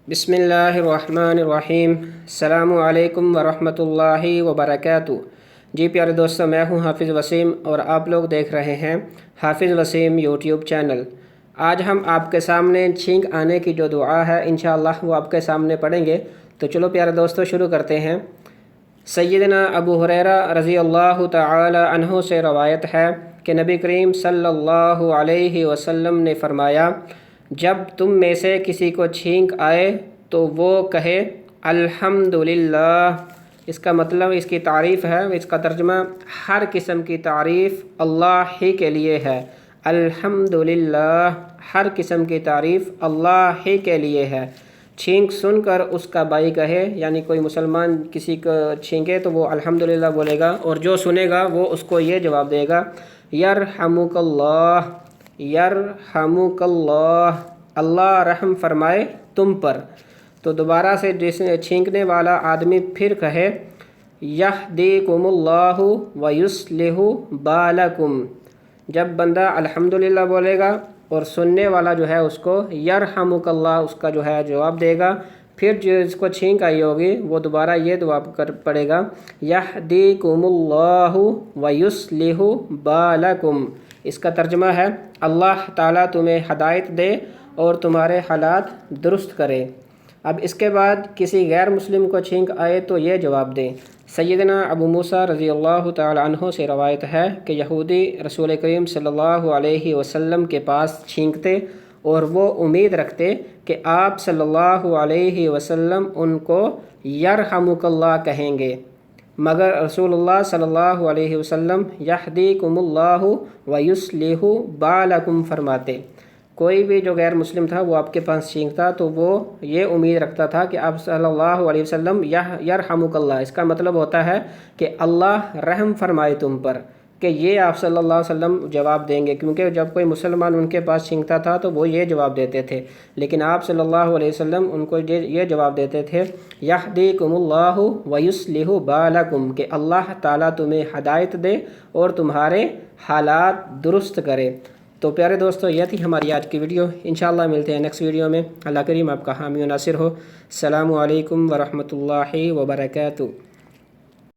بسم اللہ الرحمن الرحیم۔ السلام علیکم ورحمۃ اللہ وبرکاتہ۔ جی پیارے دوستو، میں ہوں حافظ وسیم اور آپ لوگ دیکھ رہے ہیں حافظ وسیم یوٹیوب چینل۔ آج ہم آپ کے سامنے چھینک آنے کی جو دعا ہے انشاءاللہ وہ آپ کے سامنے پڑھیں گے۔ تو چلو پیارے دوستو شروع کرتے ہیں۔ سیدنا ابو ہریرہ رضی اللہ تعالی عنہ سے روایت ہے کہ نبی کریم صلی اللہ علیہ وسلم نے فرمایا، جب تم میں سے کسی کو چھینک آئے تو وہ کہے الحمدللہ۔ اس کا مطلب، اس کی تعریف ہے، اس کا ترجمہ ہر قسم کی تعریف اللہ ہی کے لیے ہے۔ الحمدللہ، ہر قسم کی تعریف اللہ ہی کے لیے ہے۔ چھینک سن کر اس کا بھائی کہے، یعنی کوئی مسلمان کسی کو چھینکے تو وہ الحمدللہ بولے گا، اور جو سنے گا وہ اس کو یہ جواب دے گا یرحمک اللہ، یرحمک اللہ، اللہ رحم فرمائے تم پر۔ تو دوبارہ سے جس چھینکنے والا آدمی پھر کہے یہدیکم اللہ ویصلح بالکم۔ جب بندہ الحمدللہ بولے گا اور سننے والا جو ہے اس کو یرحمک اللہ اس کا جو ہے جواب دے گا، پھر جو اس کو چھینک آئی ہوگی وہ دوبارہ یہ دعا پڑے گا یہدیکم اللہ ویصلح بالکم۔ اس کا ترجمہ ہے اللہ تعالیٰ تمہیں ہدایت دے اور تمہارے حالات درست کرے۔ اب اس کے بعد کسی غیر مسلم کو چھینک آئے تو یہ جواب دیں۔ سیدنا ابو موسیٰ رضی اللہ تعالی عنہ سے روایت ہے کہ یہودی رسول کریم صلی اللہ علیہ وسلم کے پاس چھینکتے اور وہ امید رکھتے کہ آپ صلی اللہ علیہ وسلم ان کو یرحمک اللہ کہیں گے، مگر رسول اللہ صلی اللہ علیہ وسلم یہدیکم اللہ ویصلح بالکم فرماتے۔ کوئی بھی جو غیر مسلم تھا وہ آپ کے پاس چھینکتا تو وہ یہ امید رکھتا تھا کہ آپ صلی اللہ علیہ وسلم یرحمک اللہ، اس کا مطلب ہوتا ہے کہ اللہ رحم فرمائے تم پر، کہ یہ آپ صلی اللہ علیہ وسلم جواب دیں گے، کیونکہ جب کوئی مسلمان ان کے پاس چھینکتا تھا تو وہ یہ جواب دیتے تھے، لیکن آپ صلی اللہ علیہ وسلم ان کو یہ جواب دیتے تھے یہدیکم اللہ ویصلح بالکم، کہ اللہ تعالیٰ تمہیں ہدایت دے اور تمہارے حالات درست کرے۔ تو پیارے دوستو، یہ تھی ہماری آج کی ویڈیو۔ انشاءاللہ ملتے ہیں نیکسٹ ویڈیو میں۔ اللہ کریم آپ کا حامی و ناصر ہو۔ السلام علیکم ورحمۃ اللہ وبرکاتہ۔